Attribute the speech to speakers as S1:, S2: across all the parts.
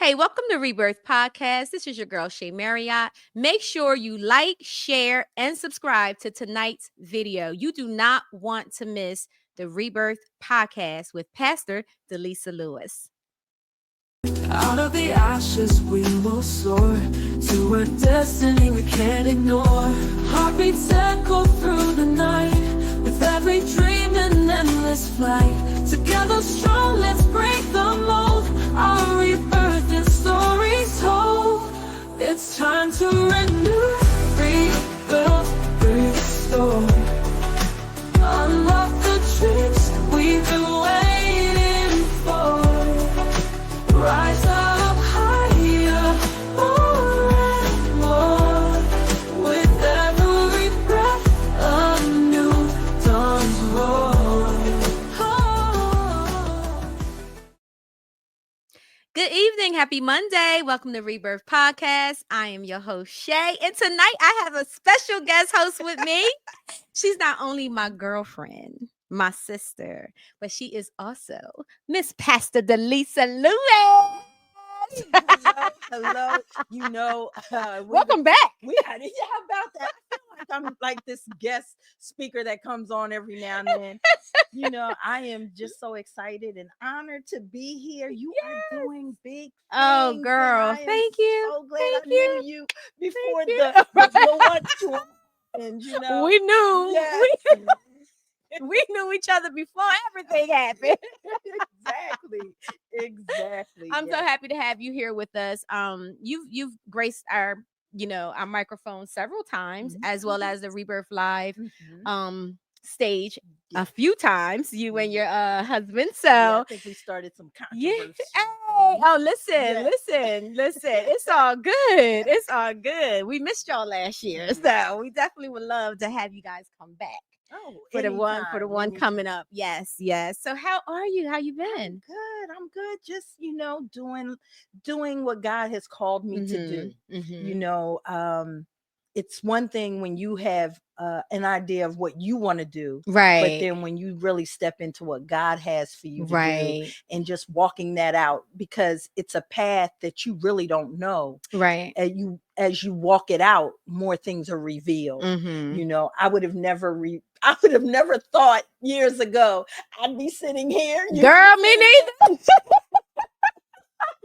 S1: Hey, welcome to Rebirth Podcast. This is your girl, Shea. Make sure you like, share, and subscribe to tonight's video. You do not want to miss the Rebirth Podcast with Pastor Delisa Lewis.
S2: Out of the ashes we will soar to a destiny we can't ignore. Heartbeats echo through the night with every dream and endless flight. Together strong, let's break the mold. Our rebirth and stories told. It's time to renew, rebuild, restore. Unlock the dreams we've been waiting for. Rise up higher, more and more. With every breath, a new dawn's roar.
S1: Good evening. Happy Monday. Welcome to Rebirth Podcast. I am your host, Shea. And tonight I have a special guest host with me. She's not only my girlfriend, my sister, but she is also Miss Pastor Delisa Lewis.
S3: Hello.
S1: Welcome back.
S3: How about that? I feel like I'm like this guest speaker that comes on every now and then. I am just so excited and honored to be here. You are doing big things.
S1: Oh, girl. Thank you.
S3: So glad
S1: Thank
S3: I knew you before
S1: you.
S3: the lunch.
S1: We knew.
S3: Yes.
S1: We knew each other before everything happened.
S3: Exactly.
S1: I'm so happy to have you here with us. You've graced our microphone several times, as well as the Rebirth Live stage a few times. You and your husband. So
S3: I think we started some controversy.
S1: Oh, listen. It's all good. It's all good. We missed y'all last year, so we definitely would love to have you guys come back.
S3: Oh,
S1: for the one coming up. Yes. So how are you? How you been?
S3: I'm good. Just doing what God has called me to do. It's one thing when you have an idea of what you want to do,
S1: right?
S3: But then when you really step into what God has for you to do, and just walking that out, because it's a path that you really don't know,
S1: right?
S3: And as you walk it out, more things are revealed. I would have never thought years ago I'd be sitting here.
S1: Girl, me neither.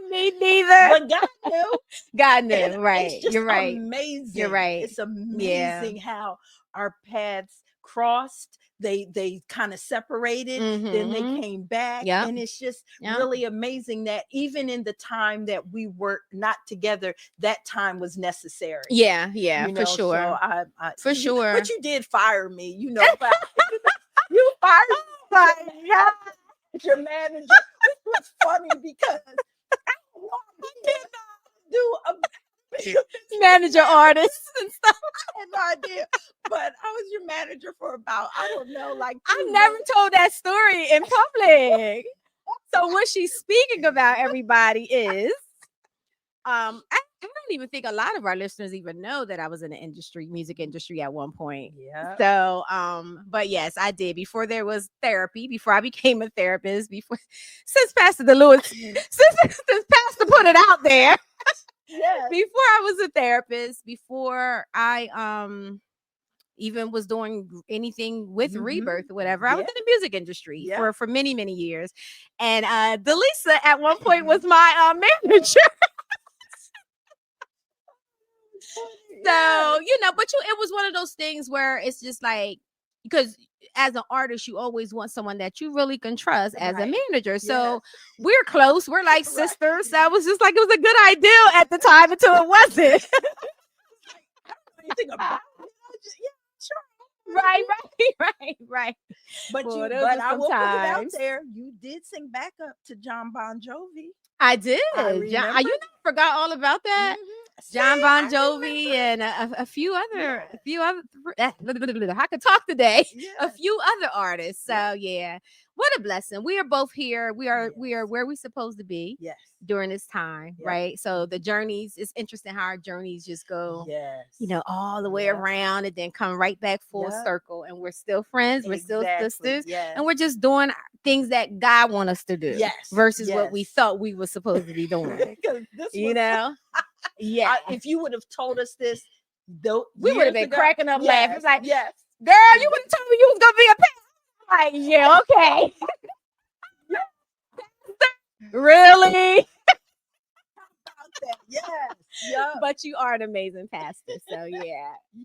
S1: Me neither.
S3: But God knew.
S1: God knew, right?
S3: It's just
S1: You're right.
S3: Amazing.
S1: You're right.
S3: It's amazing how our paths crossed. They kind of separated, then they came back. And it's just really amazing that even in the time that we were not together, that time was necessary.
S1: Yeah, for sure.
S3: So
S1: for sure.
S3: But you did fire me, but you fired me.
S1: Oh my God.
S3: Your manager. It was funny because I did not do a
S1: manager artists and stuff.
S3: I had no idea, but I was your manager for about, I don't know, like
S1: I never told that story in public. So what she's speaking about, everybody, is I don't even think a lot of our listeners even know that I was in the music industry at one point.
S3: Yeah.
S1: So but yes, I did before there was therapy, before I became a therapist, since Pastor Lewis, since Pastor put it out there.
S3: Yes.
S1: Before I was a therapist, before I even was doing anything with Rebirth or whatever, I was in the music industry for many, many years. And Delisa at one point was my manager. So, but it was one of those things where it's just like, because as an artist, you always want someone that you really can trust as a manager. So we're close. We're like sisters. So I was just like, it was a good idea at the time until it wasn't.
S3: Anything about it? Sure.
S1: Right.
S3: But I will put it out there. You did sing backup to John Bon Jovi.
S1: I did. You forgot all about that. John Bon Jovi and a few other. I could talk today. A few other artists. So yeah. What a blessing. We are both here. We are where we're supposed to be.
S3: Yes.
S1: During this time, right? So the journeys, it's interesting how our journeys just go, all the way around and then come right back full circle. And we're still friends, we're still sisters, and we're just doing things that God wants us to do versus what we thought we were supposed to be doing.
S3: If you would have told us this,
S1: we would have been cracking up laughing. It's like, girl, you would have told me you was gonna be a pastor. Like, yeah, okay. Really? But you are an amazing pastor, so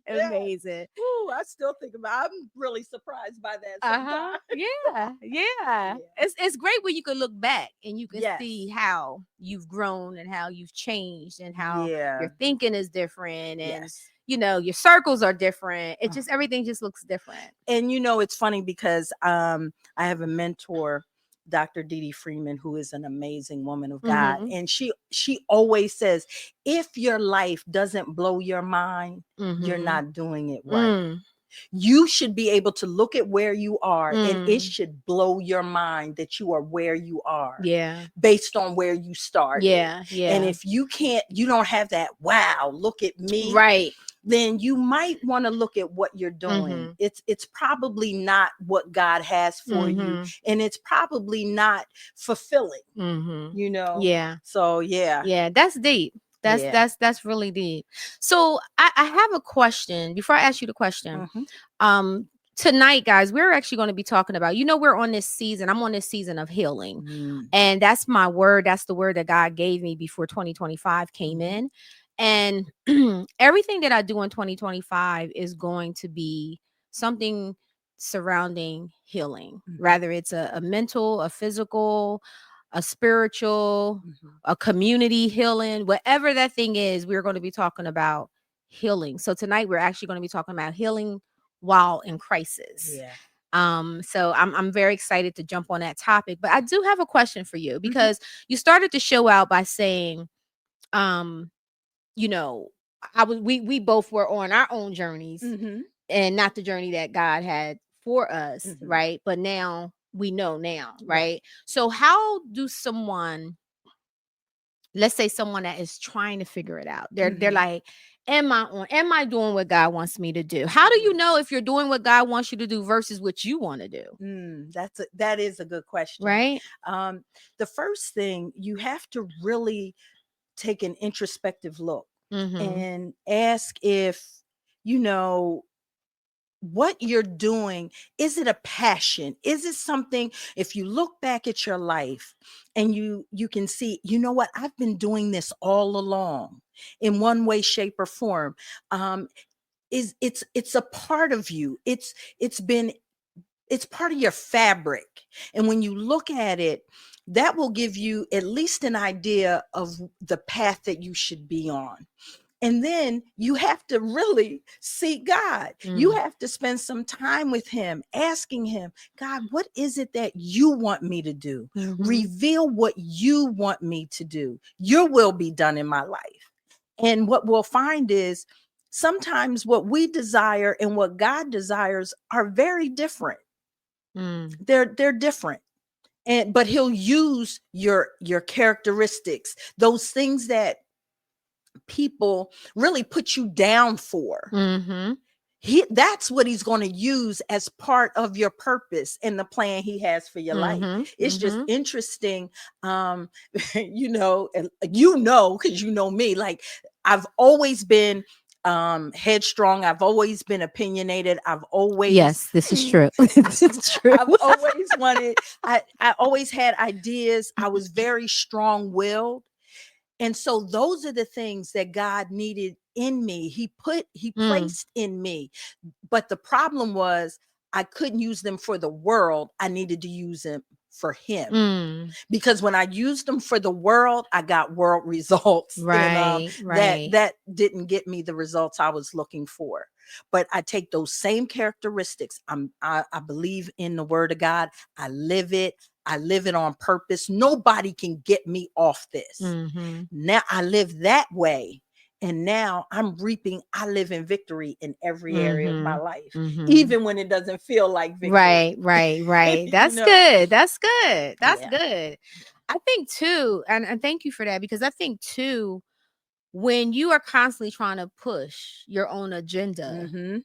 S1: amazing.
S3: Ooh, I still think about. I'm really surprised by that sometimes.
S1: It's great when you can look back and you can see how you've grown and how you've changed and how your thinking is different and your circles are different. It just everything just looks different.
S3: And it's funny because I have a mentor, Dr. Dee Freeman, who is an amazing woman of God. And she always says, if your life doesn't blow your mind, you're not doing it right. You should be able to look at where you are and it should blow your mind that you are where you are. Based on where you started. And if you don't have that, wow, look at me.
S1: Right.
S3: Then you might want to look at what you're doing. It's probably not what God has for you, and it's probably not fulfilling. So
S1: that's deep. That's really deep. So I have a question before I ask you the question. Tonight, guys, we're actually going to be talking about, we're on this season. I'm on this season of healing, and that's my word. That's the word that God gave me before 2025 came in. And everything that I do in 2025 is going to be something surrounding healing, rather it's a mental, a physical, a spiritual, a community healing, whatever that thing is, we're going to be talking about healing. So tonight we're actually going to be talking about healing while in crisis. So I'm very excited to jump on that topic, but I do have a question for you because you started the show out by saying, we both were on our own journeys and not the journey that God had for us, right? But now we know now, right? So how do let's say someone that is trying to figure it out, they're like, am I doing what God wants me to do? How do you know if you're doing what God wants you to do versus what you want to do?
S3: That is a good question,
S1: right?
S3: The first thing, you have to really take an introspective look and ask if, what you're doing, is it a passion? Is it something, if you look back at your life and you can see, what, I've been doing this all along in one way, shape, or form. It's a part of you. It's part of your fabric. And when you look at it, that will give you at least an idea of the path that you should be on. And then you have to really seek God. You have to spend some time with him, asking him, God, what is it that you want me to do? Reveal what you want me to do. Your will be done in my life. And what we'll find is sometimes what we desire and what God desires are very different. They're different. But he'll use your characteristics, those things that people really put you down for. That's what he's going to use as part of your purpose and the plan he has for your life. It's just interesting. Because you know me, like I've always been headstrong. I've always been opinionated.
S1: Yes, this is true. This is true.
S3: I've always wanted, I always had ideas. I was very strong-willed. And so those are the things that God needed in me. He placed in me. But the problem was I couldn't use them for the world. I needed to use them for him. Because when I used them for the world, I got world results.
S1: Right.
S3: That didn't get me the results I was looking for. But I take those same characteristics. I believe in the word of God. I live it. I live it on purpose. Nobody can get me off this. Now I live that way. And now I'm reaping. I live in victory in every area of my life,
S1: Mm-hmm.
S3: even when it doesn't feel like victory.
S1: Right. That's good. That's good. I think too, and thank you for that, because I think too, when you are constantly trying to push your own agenda,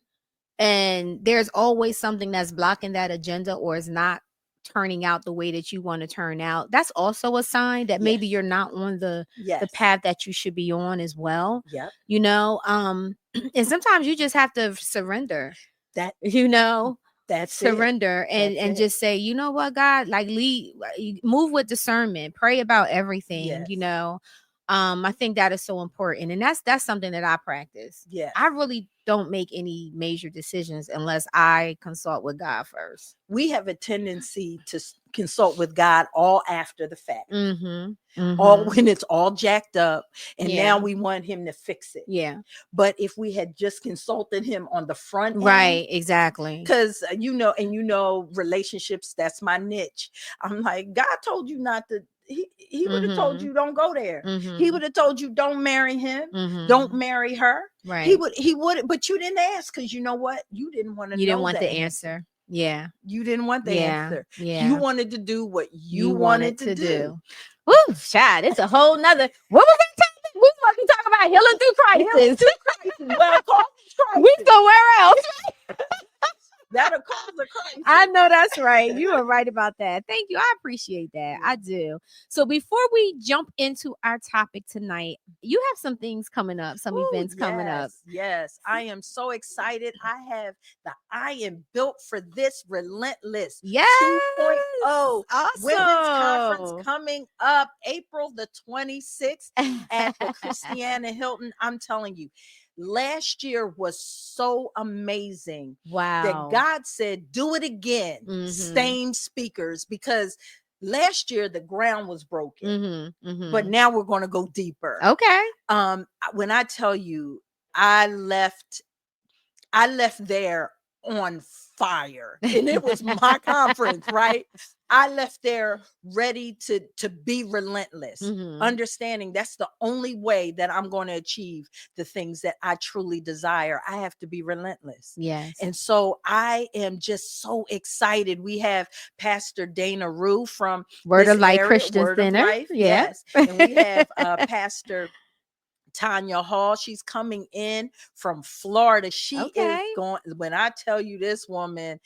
S1: and there's always something that's blocking that agenda or is not turning out the way that you want to turn out, that's also a sign that maybe you're not on the path that you should be on as well. You know, and sometimes you just have to surrender. That's surrender and just say, you know what, God, like move with discernment, pray about everything. I think that is so important, and that's something that I practice. I really don't make any major decisions unless I consult with God first.
S3: We have a tendency to consult with God all after the fact, all when it's all jacked up, and now we want him to fix it. But if we had just consulted him on the front end,
S1: right, exactly,
S3: because relationships, that's my niche. I'm like, God told you not to. He would have told you don't go there. He would have told you don't marry him, don't marry her.
S1: Right.
S3: He would, but you didn't ask, because you know what? You didn't want to. You
S1: didn't want the answer. Yeah.
S3: You didn't want the answer.
S1: Yeah.
S3: You wanted to do what you wanted to do.
S1: Woo, child, it's a whole nother. What was that topic? We fucking talk about healing through crisis.
S3: Well, crisis.
S1: We somewhere else.
S3: That'll cause a crisis.
S1: I know that's right. You were right about that. Thank you. I appreciate that. I do. So before we jump into our topic tonight, you have some things coming up, some events coming up.
S3: Yes, I am so excited. I have the I Am Built for This Relentless 2.0
S1: awesome
S3: women's conference coming up April the 26th at the Christiana Hilton. I'm telling you, last year was so amazing.
S1: Wow.
S3: That God said, do it again. Same speakers, because last year the ground was broken. But now we're going to go deeper.
S1: Okay.
S3: When I tell you, I left there on fire, and it was my conference, right? I left there ready to be relentless, understanding that's the only way that I'm going to achieve the things that I truly desire. I have to be relentless.
S1: Yes.
S3: And so I am just so excited. We have Pastor Dana Rue from
S1: Word of Light Christian Center.
S3: Life, yes. And we have Pastor Tanya Hall. She's coming in from Florida. She is going, when I tell you, this woman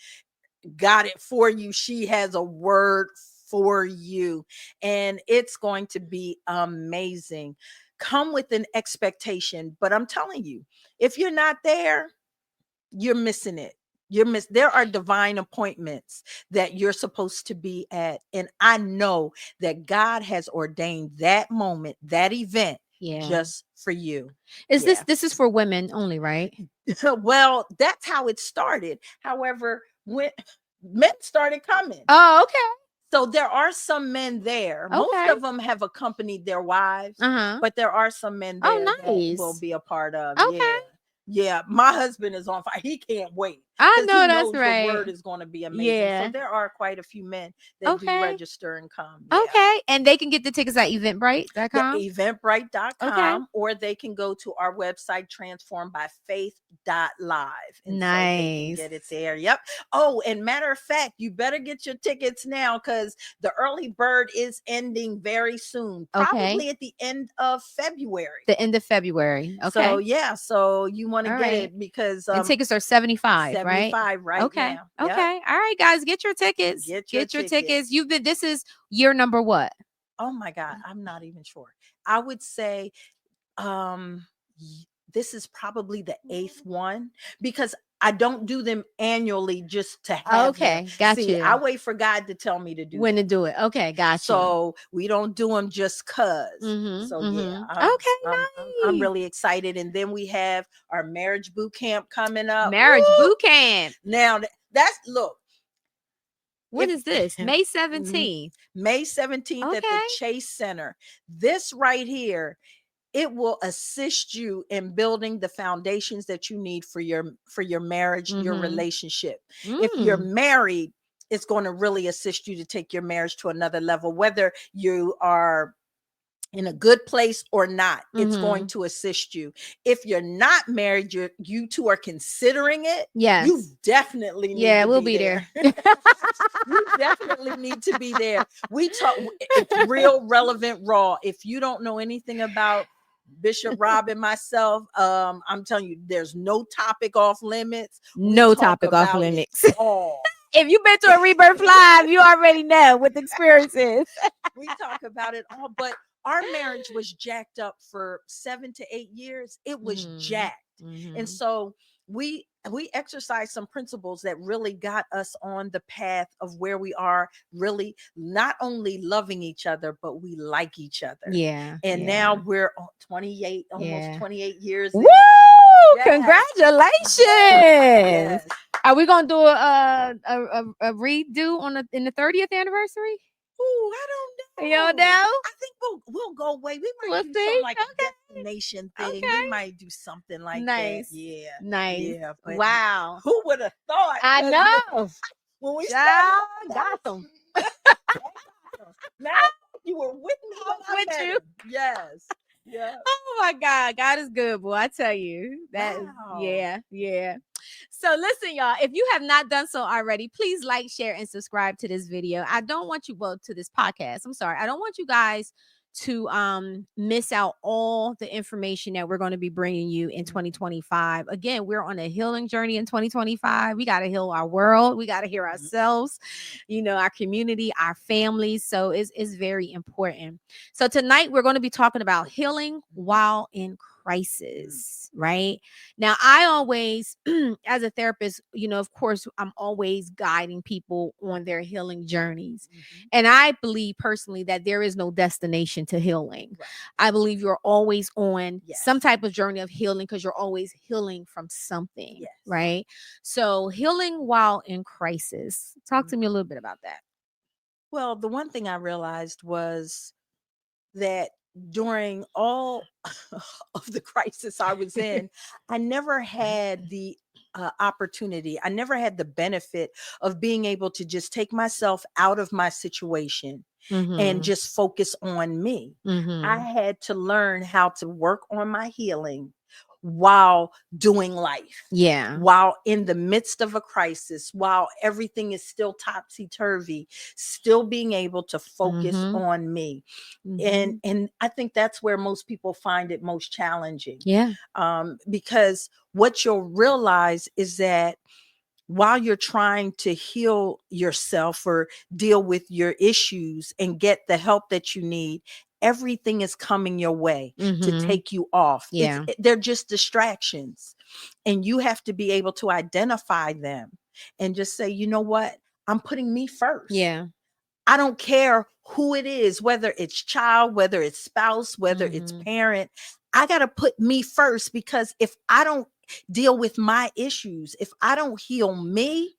S3: got it for you. She has a word for you, and it's going to be amazing. Come with an expectation, but I'm telling you, if you're not there, you're missing it. There are divine appointments that you're supposed to be at, and I know that God has ordained that moment, that event, just for you.
S1: This is for women only, right?
S3: Well, that's how it started. However, when men started coming.
S1: Oh, okay.
S3: So there are some men there. Okay. Most of them have accompanied their wives, but there are some men there that will be a part of.
S1: Okay.
S3: Yeah, my husband is on fire. He can't wait.
S1: I know that's right.
S3: The word is going to be amazing. So there are quite a few men that do register and come.
S1: Okay. And they can get the tickets at eventbrite.com.
S3: Eventbrite.com, or they can go to our website, transformedbyfaith.live.
S1: Nice.
S3: So get it there. Yep. Oh, and matter of fact, you better get your tickets now, because the early bird is ending very soon. Probably at the end of February.
S1: The end of February. Okay.
S3: So so you want to get it, because
S1: and tickets are $75. Right.
S3: Okay.
S1: Now. Okay. Yep. All right, guys, get your tickets. Get your tickets. This is year number what?
S3: Oh my God, I'm not even sure. I would say this is probably the 8th one, because I don't do them annually just to have them.
S1: Got you.
S3: I wait for God to tell me to do
S1: when to do it. Okay, got you.
S3: So we don't do them just cause. I'm really excited. And then we have our marriage boot camp coming up.
S1: Boot camp.
S3: Now
S1: when is this? May 17th.
S3: May 17th at the Chase Center. This right here, it will assist you in building the foundations that you need for your marriage, your relationship. If you're married, it's going to really assist you to take your marriage to another level, whether you are in a good place or not, it's going to assist you. If you're not married, you two are considering it.
S1: Yes.
S3: You definitely need to
S1: we'll
S3: be
S1: there.
S3: You definitely need to be there. We talk, it's real, relevant, raw. If you don't know anything about Bishop Rob and myself, I'm telling you, there's no topic off limits.
S1: No topic off limits.
S3: All.
S1: If you've been to a Rebirth Live, you already know what the experience is.
S3: We talk about it all, but our marriage was jacked up for 7 to 8 years. It was jacked. And so we exercised some principles that really got us on the path of where we are, really not only loving each other, but we like each other.
S1: Yeah.
S3: And now we're 28, almost 28 years.
S1: Woo! Congratulations. Yes. Are we gonna do a redo in the 30th anniversary?
S3: Oh, I don't know.
S1: You don't know?
S3: I think we'll go away. We might do some like a destination thing. We might do something like that. Yeah.
S1: Nice.
S3: Yeah.
S1: Wow.
S3: Who would have thought?
S1: I know.
S3: When we
S1: got them.
S3: Now you were with me.
S1: With you.
S3: Yes. Yeah.
S1: Oh my God. God is good, boy. I tell you. That is, yeah. So listen, y'all, if you have not done so already, please like, share, and subscribe to this video. I don't want you, to this podcast. I'm sorry. I don't want you guys to miss out all the information that we're going to be bringing you in 2025. Again, we're on a healing journey in 2025. We got to heal our world. We got to heal ourselves, our community, our families. So it's very important. So tonight we're going to be talking about healing while in crisis, right? Now, I always, as a therapist, of course, I'm always guiding people on their healing journeys. And I believe personally that there is no destination to healing. Right. I believe you're always on some type of journey of healing because you're always healing from something, right? So healing while in crisis. Talk to me a little bit about that.
S3: Well, the one thing I realized was that during all of the crisis I was in, I never had the opportunity. I never had the benefit of being able to just take myself out of my situation and just focus on me. I had to learn how to work on my healing while doing life. Yeah. While in the midst of a crisis, while everything is still topsy-turvy, still being able to focus on me. And I think that's where most people find it most challenging. Yeah. Because what you'll realize is that while you're trying to heal yourself or deal with your issues and get the help that you need, everything is coming your way to take you off. Yeah. They're just distractions. And you have to be able to identify them and just say, you know what? I'm putting me first. Yeah. I don't care who it is, whether it's child, whether it's spouse, whether it's parent. I got to put me first, because if I don't deal with my issues, if I don't heal me,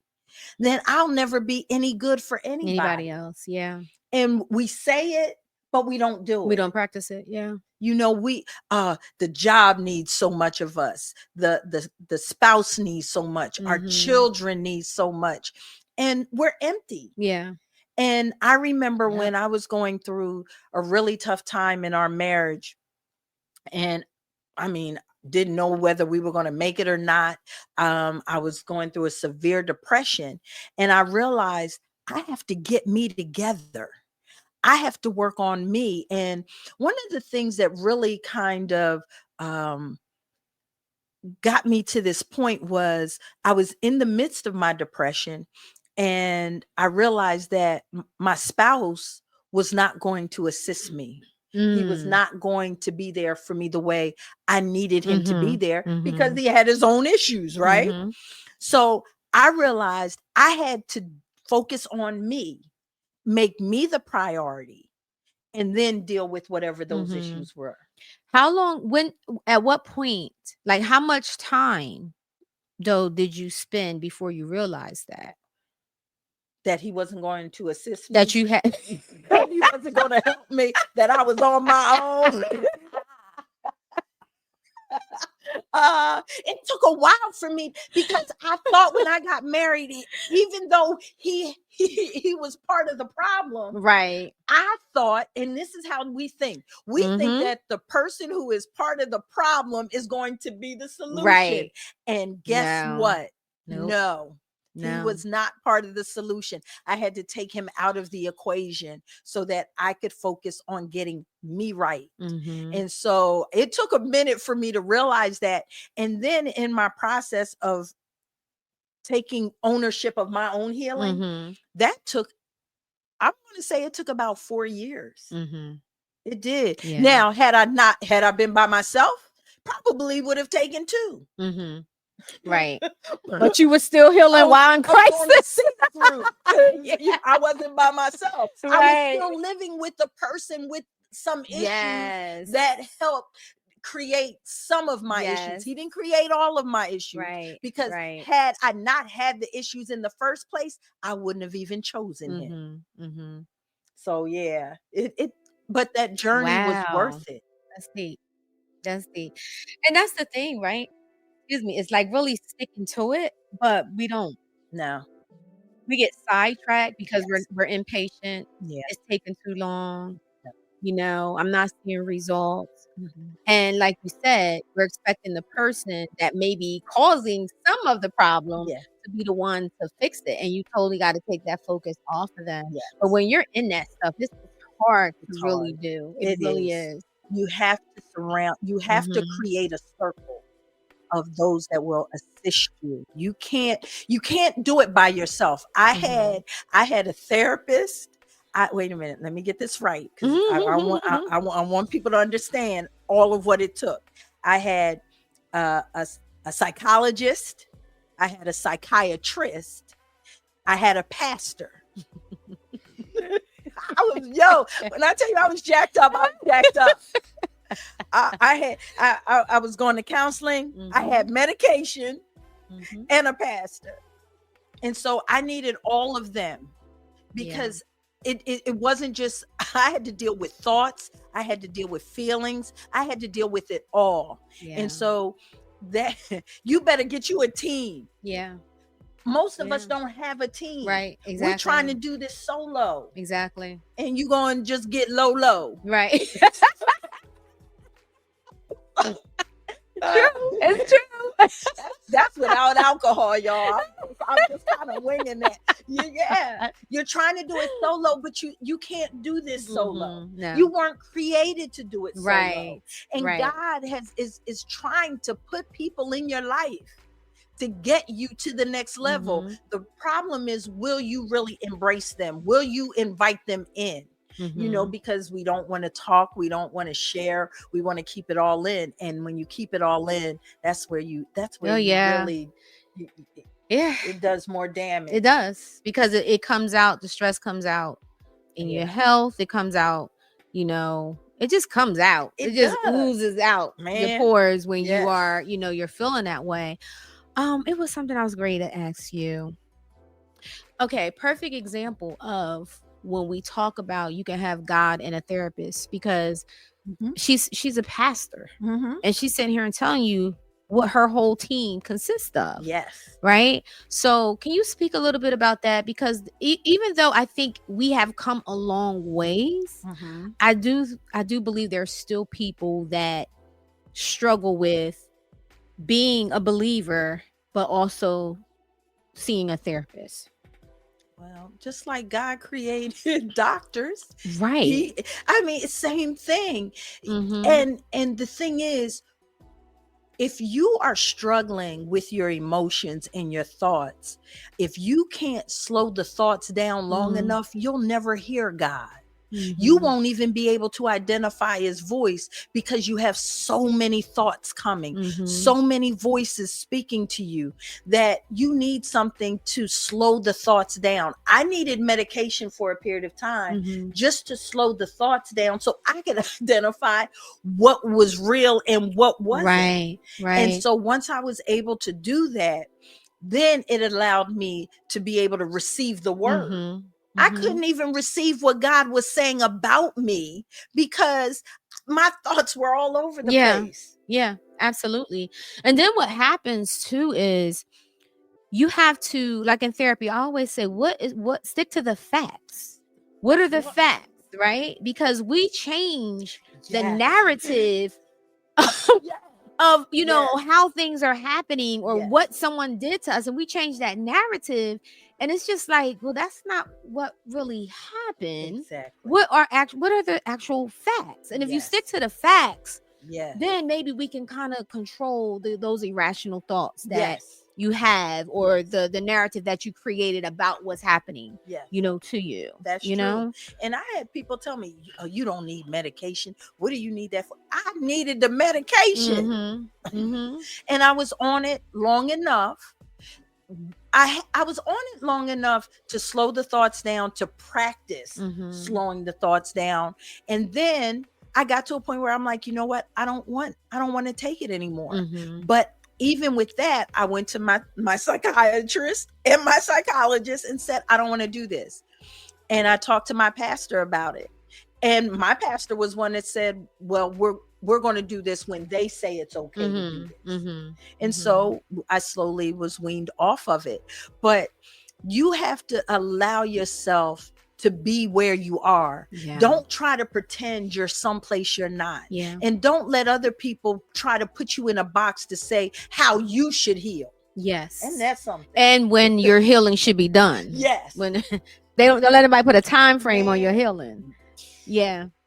S3: then I'll never be any good for anybody
S1: else. Yeah.
S3: And we say it, but we don't do it.
S1: We don't practice it. Yeah.
S3: The job needs so much of us. The spouse needs so much. Our children need so much. And we're empty. Yeah. And I remember when I was going through a really tough time in our marriage, and didn't know whether we were going to make it or not. I was going through a severe depression, and I realized I have to get me together. I have to work on me. And one of the things that really kind of got me to this point was I was in the midst of my depression, and I realized that my spouse was not going to assist me. He was not going to be there for me the way I needed him to be there, because he had his own issues, right? So I realized I had to focus on me, make me the priority, and then deal with whatever those issues were.
S1: How long, at what point, like how much time though did you spend before you realized
S3: that he wasn't going to assist me?
S1: That you had
S3: that he wasn't going to help me, that I was on my own? It took a while for me because I thought when I got married, even though he was part of the problem,
S1: right?
S3: I thought, and this is how we think. We think that the person who is part of the problem is going to be the solution.
S1: Right.
S3: And guess what?
S1: Nope.
S3: No. He was not part of the solution. I had to take him out of the equation so that I could focus on getting me right. And so it took a minute for me to realize that. And then in my process of taking ownership of my own healing, that took, I'm going to say it took about 4 years. It did. Yeah. Now, had I been by myself, probably would have taken 2.
S1: Right. But you were still healing while in crisis.
S3: I wasn't by myself. I was still living with the person with some issues that helped create some of my issues. He didn't create all of my issues. Because had I not had the issues in the first place, I wouldn't have even chosen him. So yeah, but that journey was worth it.
S1: That's deep. That's deep. And that's the thing, right? Excuse me, it's like really sticking to it, but we don't.
S3: No.
S1: We get sidetracked because we're impatient. It's taking too long. I'm not seeing results. And like you said, we're expecting the person that may be causing some of the problem to be the one to fix it. And you totally got to take that focus off of them. But when you're in that stuff, it's hard to really do. It really is.
S3: You have to create a circle of those that will assist you. You can't do it by yourself. I had a therapist. Wait a minute, let me get this right, because I want people to understand all of what it took. I had a psychologist, I had a psychiatrist, I had a pastor. When I tell you I was jacked up, I was jacked up. I was going to counseling. I had medication and a pastor. And so I needed all of them because it wasn't just, I had to deal with thoughts. I had to deal with feelings. I had to deal with it all. And so that you better get you a team. Most of us don't have a team.
S1: Right. Exactly.
S3: We're trying to do this solo.
S1: Exactly.
S3: And you're going to just get low.
S1: Right. It's true.
S3: That's without alcohol, y'all. I'm just kind of winging that. You're trying to do it solo, but you can't do this solo.
S1: No.
S3: You weren't created to do it solo.
S1: Right.
S3: And God is trying to put people in your life to get you to the next level. The problem is, will you really embrace them? Will you invite them in? Because we don't want to talk, we don't want to share, we want to keep it all in. And when you keep it all in, that's where you really, it does more damage.
S1: It does, because it comes out, the stress comes out in your health, it comes out, it just comes out. It just oozes out your pores when you are, you're feeling that way. It was something I was going to ask you. Okay, perfect example of when we talk about you can have God and a therapist, because she's a pastor and she's sitting here and telling you what her whole team consists of.
S3: Yes.
S1: Right. So can you speak a little bit about that? Because even though I think we have come a long ways, I do believe there's still people that struggle with being a believer, but also seeing a therapist.
S3: Well, just like God created doctors,
S1: right?
S3: Same thing. And the thing is, if you are struggling with your emotions and your thoughts, if you can't slow the thoughts down long enough, you'll never hear God. You won't even be able to identify his voice, because you have so many thoughts coming, so many voices speaking to you, that you need something to slow the thoughts down. I needed medication for a period of time just to slow the thoughts down so I could identify what was real and what wasn't.
S1: Right.
S3: And so once I was able to do that, then it allowed me to be able to receive the word. I couldn't even receive what God was saying about me because my thoughts were all over the place.
S1: Yeah. Absolutely. And then what happens too is you have to, like in therapy, I always say, stick to the facts. What are the facts, right? Because we change the narrative of how things are happening or what someone did to us, and we change that narrative, and it's just like, well, that's not what really happened. What are the actual facts? And if you stick to the facts, then maybe we can kind of control those irrational thoughts that you have, or the narrative that you created about what's happening, to you.
S3: That's true. And I had people tell me, oh, you don't need medication. What do you need that for? I needed the medication. And I was on it long enough. I was on it long enough to slow the thoughts down, to practice slowing the thoughts down. And then I got to a point where I'm like, you know what? I don't want to take it anymore. But even with that, I went to my psychiatrist and my psychologist and said, I don't want to do this. And I talked to my pastor about it. And my pastor was one that said, well, we're going to do this when they say it's okay to do this. And so I slowly was weaned off of it. But you have to allow yourself to be where you are. Don't try to pretend you're someplace you're not. And don't let other people try to put you in a box to say how you should heal. And that's something.
S1: And when your healing should be done. When they don't let anybody put a time frame on your healing.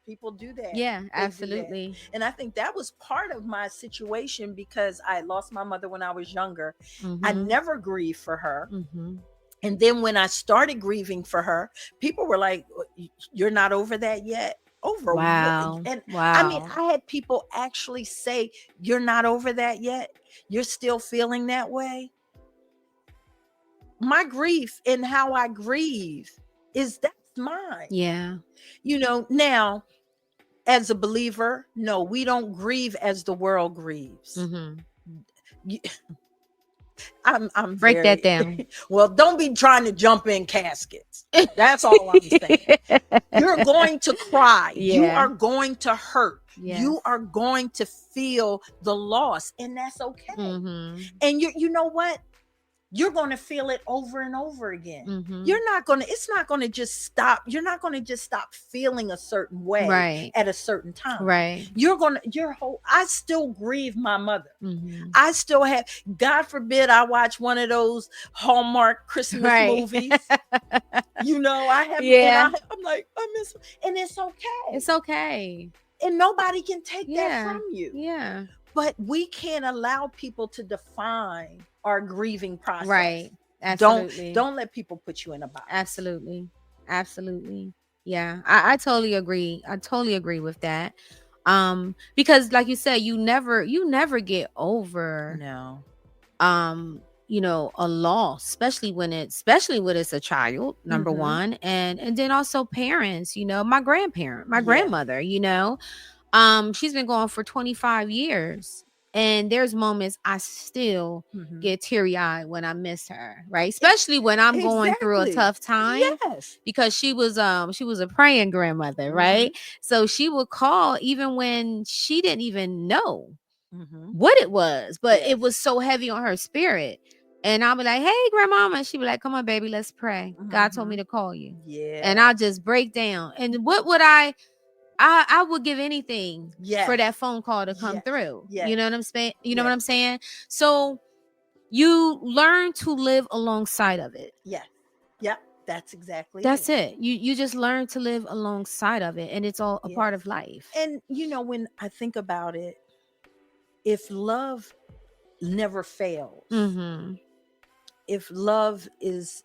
S3: People do that.
S1: Absolutely.
S3: And I think that was part of my situation, because I lost my mother when I was younger. I never grieved for her. And then when I started grieving for her, people were like, you're not over that yet? Over
S1: wow.
S3: And I mean, I had people actually say, you're not over that yet? You're still feeling that way? My grief and how I grieve that's mine. Now, as a believer, no, we don't grieve as the world grieves. I'm
S1: break that down.
S3: Well, don't be trying to jump in caskets. That's all I'm saying. You're going to cry. You are going to hurt. You are going to feel the loss, and that's okay. And you know what? You're going to feel it over and over again. It's not going to just stop. You're not going to just stop feeling a certain way at a certain time. I still grieve my mother. I still have, God forbid, I watch one of those Hallmark Christmas movies. I have, I'm like, I miss, and it's okay.
S1: It's okay.
S3: And nobody can take that from you. But we can't allow people to define our grieving process. Absolutely. Don't let people put you in a box.
S1: Absolutely. I totally agree. I totally agree with that. Because like you said, you never get over a loss, especially when it's a child, number one, and then also parents, my grandmother, she's been gone for 25 years. And there's moments I still get teary-eyed when I miss her, right? Especially when I'm going through a tough time. Because she was a praying grandmother, right? So she would call even when she didn't even know what it was, but it was so heavy on her spirit. And I'll be like, hey, grandmama. And she'd be like, come on, baby, let's pray. God told me to call you. And I'll just break down. And what would I would give anything for that phone call to come through. You know what I'm saying? What I'm saying? So you learn to live alongside of it.
S3: That's exactly
S1: it. You just learn to live alongside of it, and it's all a part of life.
S3: And when I think about it, if love never fails, if love is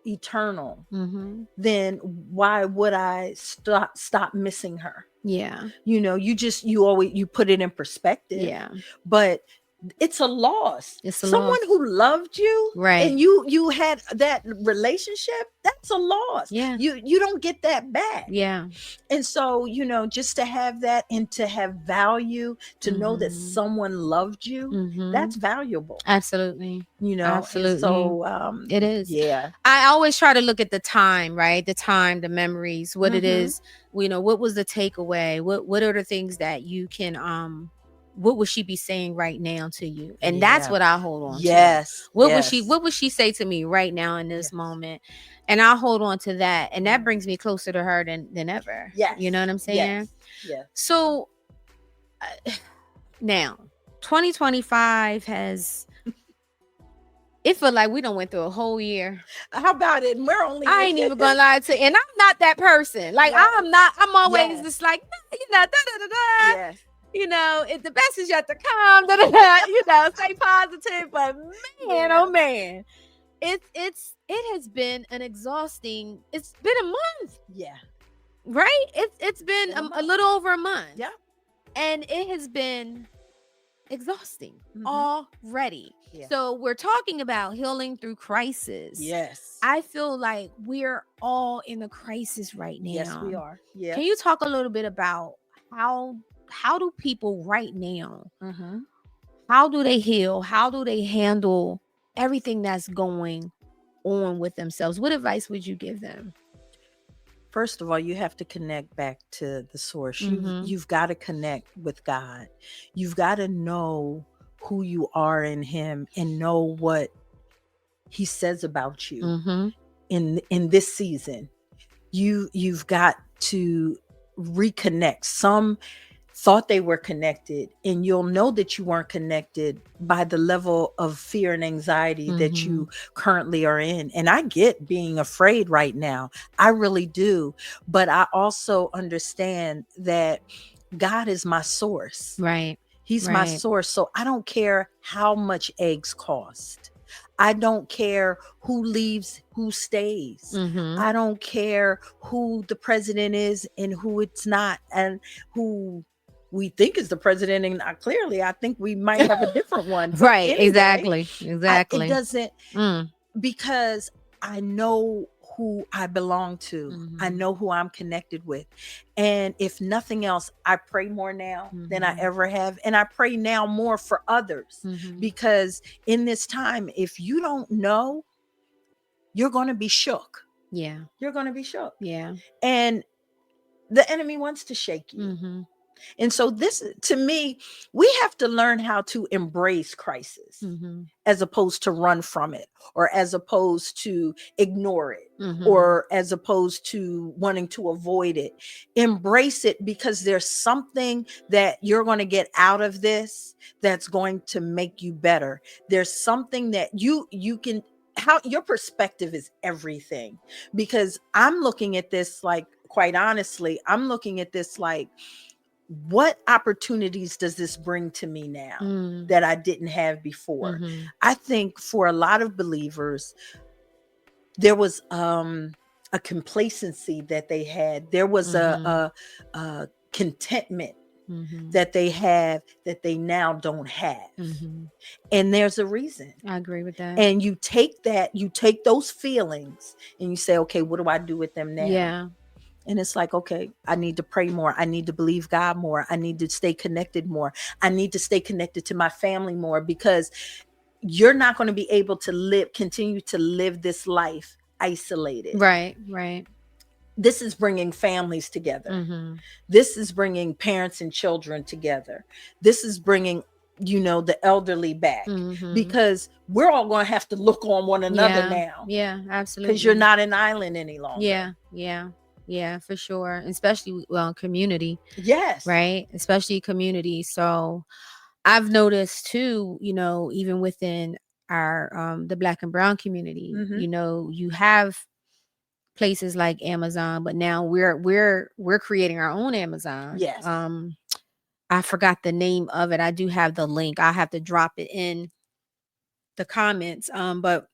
S3: eternal, then why would I stop missing her? You put it in perspective. But it's a loss. Someone who loved you, and you had that relationship, that's a loss. You don't get that back. And so just to have that, and to have value, to know that someone loved you, that's valuable.
S1: Absolutely.
S3: Absolutely. So
S1: it is. I always try to look at the time, right? The time, the memories, what it is, what was the takeaway, what are the things that you can what would she be saying right now to you? And that's what I hold on
S3: to.
S1: What would she say to me right now in this moment? And I'll hold on to that. And that brings me closer to her than ever.
S3: Yes.
S1: You know what I'm saying?
S3: Yeah.
S1: So now 2025 has, it feel like we done went through a whole year.
S3: How about it? We're only,
S1: I ain't even gonna lie to you. And I'm not that person. Like, I'm always just like, you know,
S3: Yes.
S1: You know, the best is yet to come. You know, stay positive. But man, oh man, it has been an exhausting. It's been a month.
S3: Yeah.
S1: Right. It's been a little over a month.
S3: Yeah.
S1: And it has been exhausting already.
S3: Yeah.
S1: So we're talking about healing through crisis.
S3: Yes.
S1: I feel like we're all in a crisis right now.
S3: Yes, we are. Yeah.
S1: Can you talk a little bit about how do people right now, how do they heal? How do they handle everything that's going on with themselves? What advice would you give them?
S3: First of all, you have to connect back to the source. You've got to connect with God. You've got to know who you are in him and know what he says about you in this season. You've got to reconnect. Some thought they were connected, and you'll know that you weren't connected by the level of fear and anxiety that you currently are in. And I get being afraid right now. I really do. But I also understand that God is my source.
S1: Right.
S3: He's my source. So I don't care how much eggs cost. I don't care who leaves, who stays. I don't care who the president is and who it's not, and who we think is the president. And clearly, I think we might have a different one.
S1: Right.
S3: Anyway,
S1: Exactly.
S3: It doesn't, because I know who I belong to. I know who I'm connected with. And if nothing else, I pray more now than I ever have. And I pray now more for others, because in this time, if you don't know, you're going to be shook.
S1: Yeah.
S3: You're going to be shook.
S1: Yeah.
S3: And the enemy wants to shake you. And so this, to me, we have to learn how to embrace crisis as opposed to run from it, or as opposed to ignore it, or as opposed to wanting to avoid it. Embrace it, because there's something that you're going to get out of this that's going to make you better. There's something that you can, how your perspective is everything. Because I'm looking at this, like, quite honestly, I'm looking at this like, what opportunities does this bring to me now that I didn't have before? I think for a lot of believers, there was a complacency that they had. There was a contentment that they have that they now don't have. And there's a reason.
S1: I agree with that.
S3: And you take those feelings and you say, okay, what do I do with them now?
S1: Yeah.
S3: And it's like, okay, I need to pray more. I need to believe God more. I need to stay connected more. I need to stay connected to my family more, because you're not going to be able to continue to live this life isolated.
S1: Right, right.
S3: This is bringing families together. This is bringing parents and children together. This is bringing, the elderly back, because we're all going to have to look on one another now.
S1: Yeah, absolutely.
S3: Because you're not an island any longer.
S1: Yeah, for sure. Especially community.
S3: Yes.
S1: Right. Especially community. So I've noticed too, even within our the Black and Brown community, you have places like Amazon, but now we're creating our own Amazon.
S3: Yes.
S1: I forgot the name of it. I do have the link. I have to drop it in the comments. But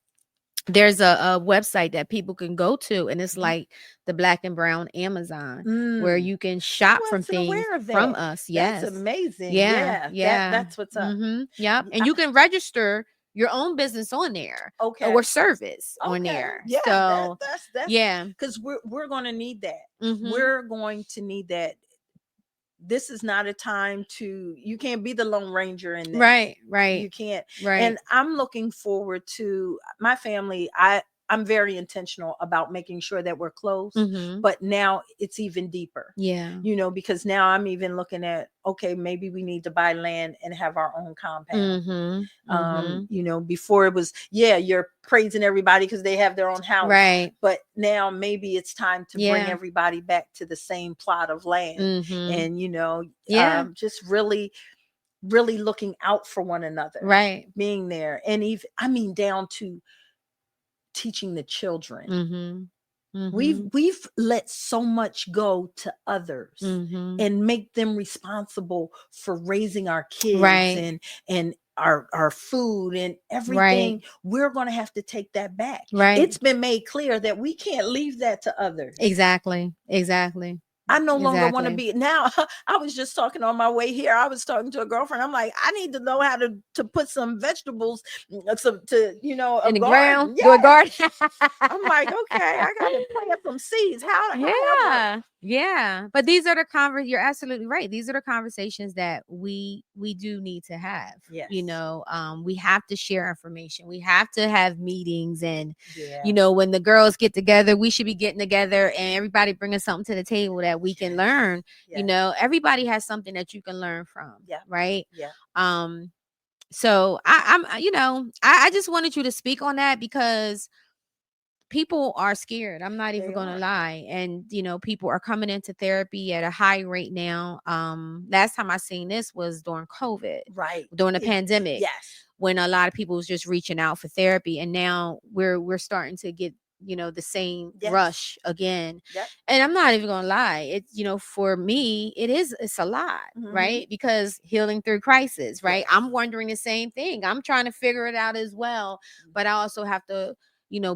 S1: there's a website that people can go to, and it's like the Black and Brown Amazon, where you can shop from things from us. Yes.
S3: That's amazing.
S1: Yeah.
S3: That's what's up.
S1: Yep. And you can register your own business on there.
S3: Okay.
S1: Or service on there.
S3: Yeah.
S1: So
S3: that's
S1: yeah.
S3: Because we're going to need that.
S1: Mhm.
S3: We're going to need that. This is not a time you can't be the Lone Ranger in this.
S1: Right.
S3: You can't.
S1: Right.
S3: And I'm looking forward to my family. I'm very intentional about making sure that we're close, but now it's even deeper. Because now I'm even looking at, okay, maybe we need to buy land and have our own compound. Before it was, you're praising everybody because they have their own house,
S1: right?
S3: But now maybe it's time to bring everybody back to the same plot of land, and just really looking out for one another,
S1: right?
S3: Being there, and even down to teaching the children. We've let so much go to others and make them responsible for raising our kids,
S1: right.
S3: and our food and everything.
S1: Right.
S3: We're going to have to take that back.
S1: Right.
S3: It's been made clear that we can't leave that to others.
S1: Exactly.
S3: I no longer want to be. Now, I was just talking on my way here. I was talking to a girlfriend. I'm like, I need to know how to put some vegetables, in the
S1: ground.
S3: Yes.
S1: Do a garden.
S3: I'm like, okay, I got to plant some seeds.
S1: Yeah. But these are the you're absolutely right. These are the conversations that we do need to have.
S3: Yes.
S1: We have to share information. We have to have meetings, and when the girls get together, we should be getting together and everybody bringing something to the table that we can learn. Everybody has something that you can learn from. Right. So I just wanted you to speak on that, because people are scared. I'm not even going to lie. And, people are coming into therapy at a high rate now. Last time I seen this was during COVID,
S3: right?
S1: During the pandemic.
S3: Yes.
S1: When a lot of people was just reaching out for therapy, and now we're starting to get the same rush again. And I'm not even gonna lie, it's for me it's a lot, right? Because healing through crisis, right? I'm wondering the same thing. I'm trying to figure it out as well, but I also have to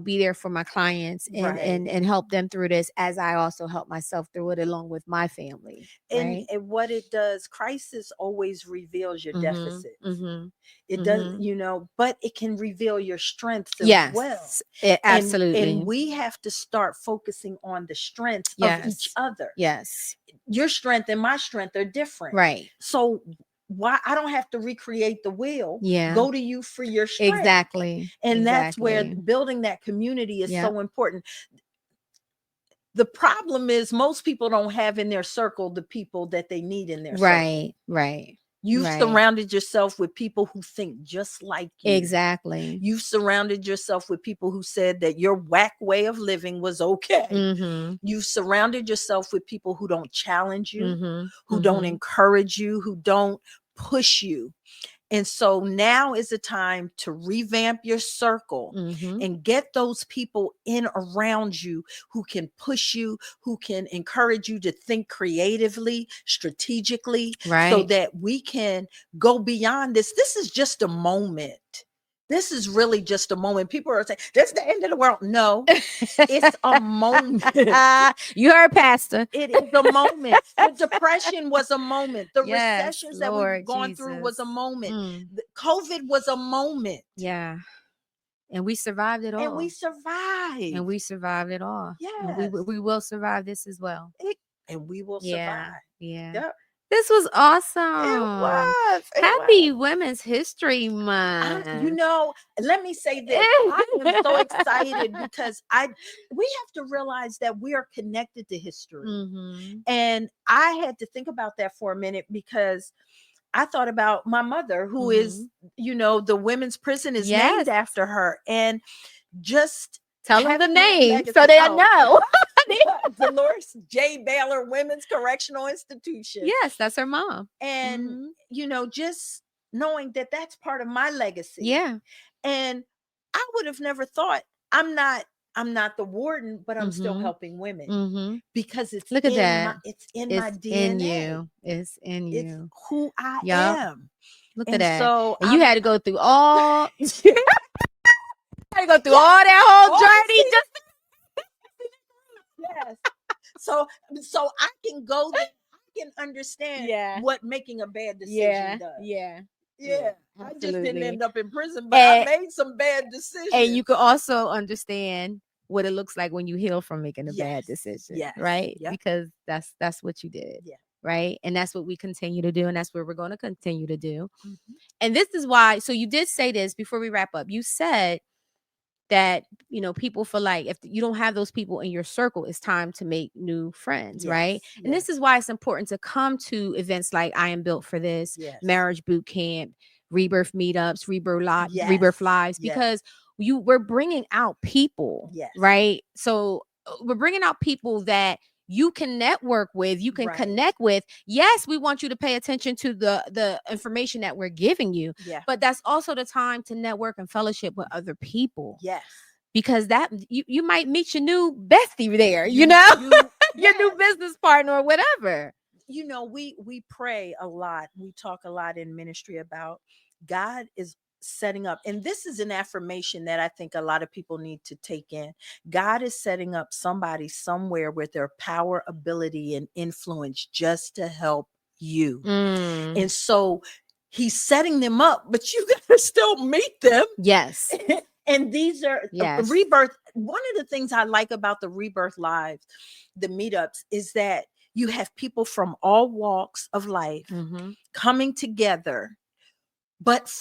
S1: be there for my clients and help them through this, as I also help myself through it along with my family.
S3: And what it does, crisis always reveals your deficits. It does, but it can reveal your strengths as well.
S1: Absolutely.
S3: And we have to start focusing on the strengths of each other.
S1: Yes.
S3: Your strength and my strength are different.
S1: Right.
S3: So why I don't have to recreate the wheel. Go to you for your strength.
S1: Exactly.
S3: And that's where building that community is so important. The problem is most people don't have in their circle the people that they need in their circle.
S1: Right.
S3: You've surrounded yourself with people who think just like you.
S1: Exactly.
S3: You've surrounded yourself with people who said that your whack way of living was okay. You've surrounded yourself with people who don't challenge you, who don't encourage you, who don't push you. And so now is the time to revamp your circle and get those people in around you who can push you, who can encourage you to think creatively, strategically, so that we can go beyond this. This is just a moment. This is really just a moment. People are saying, that's the end of the world. No, it's a moment.
S1: You heard, Pastor.
S3: It is a moment. The depression was a moment. The recessions that we've gone through was a moment. COVID was a moment.
S1: Yeah. And we survived it all.
S3: And we survived
S1: it all.
S3: Yeah.
S1: We will survive this as well.
S3: And we will survive.
S1: Yeah.
S3: Yep.
S1: This was awesome.
S3: It was.
S1: Happy Women's History Month.
S3: Let me say this. I am so excited because we have to realize that we are connected to history. And I had to think about that for a minute, because I thought about my mother, who is, the women's prison is named after her. And just
S1: tell them the name so they know.
S3: Dolores J. Baylor Women's Correctional Institution.
S1: Yes, that's her mom.
S3: And, just knowing that that's part of my legacy.
S1: Yeah.
S3: And I would have never thought, I'm not the warden, but I'm still helping women because it's
S1: Look at that.
S3: It's in my DNA.
S1: It's in you.
S3: It's who I am.
S1: Look at that.
S3: So
S1: you had to go through all. You had to go through all that whole journey.
S3: Yes. So I can go there. I can understand what making a bad decision does. Yeah. I just didn't end up in prison, but I made some bad decisions.
S1: And you can also understand what it looks like when you heal from making a bad decision. Right? Yep. Because that's what you did. Yeah. Right. And that's what we continue to do. And that's what we're going to continue to do. And this is why. So you did say this before we wrap up. You said that, people feel like if you don't have those people in your circle, it's time to make new friends, right? And this is why it's important to come to events like I Am Built for This, Marriage Boot Camp, Rebirth Meetups, Rebirth Lives, because we're bringing out people, right? So we're bringing out people that you can network with, you can connect with. Yes, we want you to pay attention to the information that we're giving you, but that's also the time to network and fellowship with other people. Because that you might meet your new bestie there, your new business partner or whatever.
S3: We pray a lot. We talk a lot in ministry about God is setting up, and this is an affirmation that I think a lot of people need to take in. God is setting up somebody somewhere with their power, ability, and influence just to help you. And so he's setting them up, but you gotta still meet them.
S1: Yes.
S3: And these are Rebirth. One of the things I like about the Rebirth Lives, the meetups, is that you have people from all walks of life coming together, but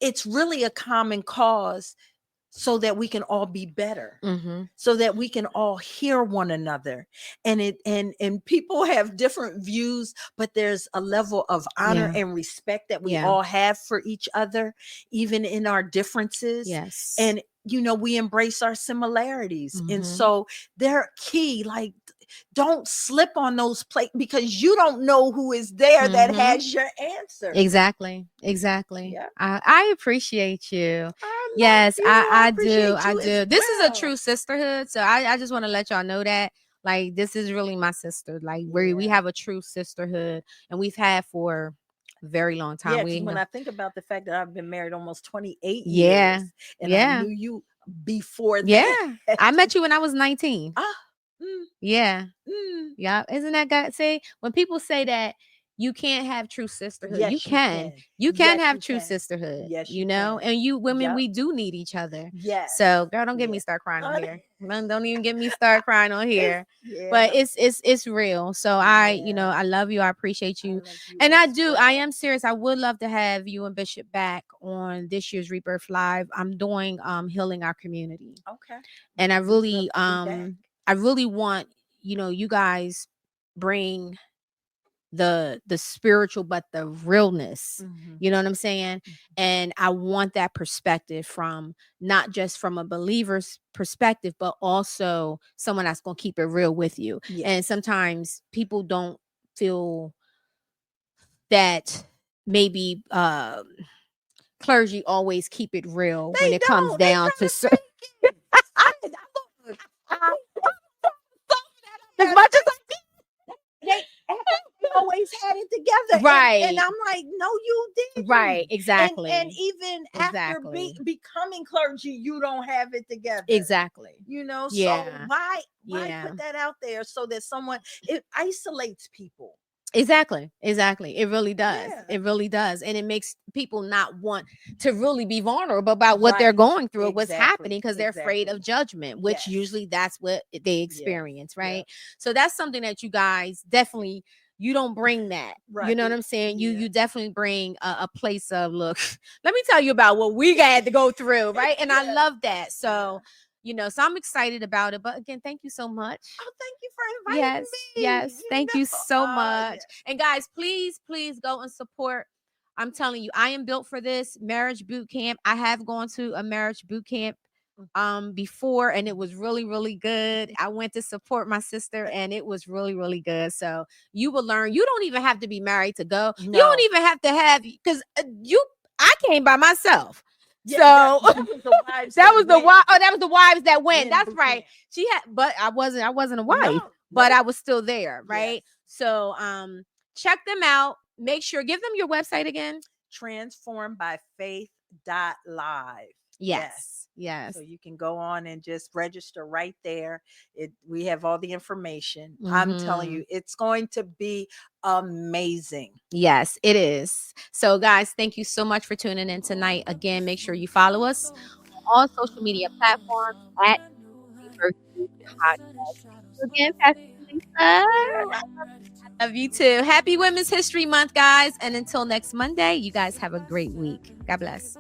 S3: it's really a common cause, so that we can all be better, so that we can all hear one another. And people have different views, but there's a level of honor and respect that we all have for each other, even in our differences. And we embrace our similarities. And so they're key. Like, don't slip on those plates, because you don't know who is there that has your answer.
S1: Exactly. Yeah. I appreciate you. I do. This is a true sisterhood. So I just want to let y'all know that, like, this is really my sister. Like, we have a true sisterhood, and we've had for a very long time.
S3: When I think about the fact that I've been married almost 28 years, and I knew you before that.
S1: I met you when I was 19. Yeah. Isn't that God? Say, when people say that you can't have true sisterhood, you can have true sisterhood. And you women, we do need each other. So, girl, don't get me start crying on here. Don't even get me start crying on here. But it's real. So I love you. I appreciate you. And I am serious. I would love to have you and Bishop back on this year's Rebirth Live. I'm doing Healing Our Community. And I really want, you guys bring the spiritual, but the realness, you know what I'm saying? And I want that perspective from not just from a believer's perspective, but also someone that's going to keep it real with you. And sometimes people don't feel that maybe clergy always keep it real when it comes down to certain. As much as
S3: they always had it together,
S1: right?
S3: And I'm like, no, you didn't.
S1: Right, exactly.
S3: And even after becoming clergy, you don't have it together.
S1: Exactly.
S3: So why put that out there so that it isolates people?
S1: Exactly. It really does. It really does. And it makes people not want to really be vulnerable about what they're going through, what's happening, because they're afraid of judgment, which usually that's what they experience, right? So that's something that you guys definitely, you don't bring that. You know what I'm saying? You definitely bring a place of, look, let me tell you about what we had to go through, right? And I love that. So so I'm excited about it. But again, thank you so much.
S3: Oh, thank you for inviting me.
S1: Yes. Thank you so much. And guys, please go and support. I'm telling you, I Am Built for This Marriage Boot Camp. I have gone to a marriage boot camp before, and it was really, really good. I went to support my sister, and it was really, really good. So you will learn. You don't even have to be married to go. No. You don't even have to have, because I came by myself. So that was the wives that went. That's right. She had, but I wasn't a wife, but I was still there, right? So check them out. Make sure, give them your website again.
S3: transformedbyfaith.live.
S1: Yes.
S3: So you can go on and just register right there. We have all the information. I'm telling you, it's going to be amazing.
S1: Yes, it is. So guys, thank you so much for tuning in tonight. Again, make sure you follow us on all social media platforms at Rebirth Podcast. Again, Pastor Delisa, I love you too. Happy Women's History Month, guys. And until next Monday, you guys have a great week. God bless.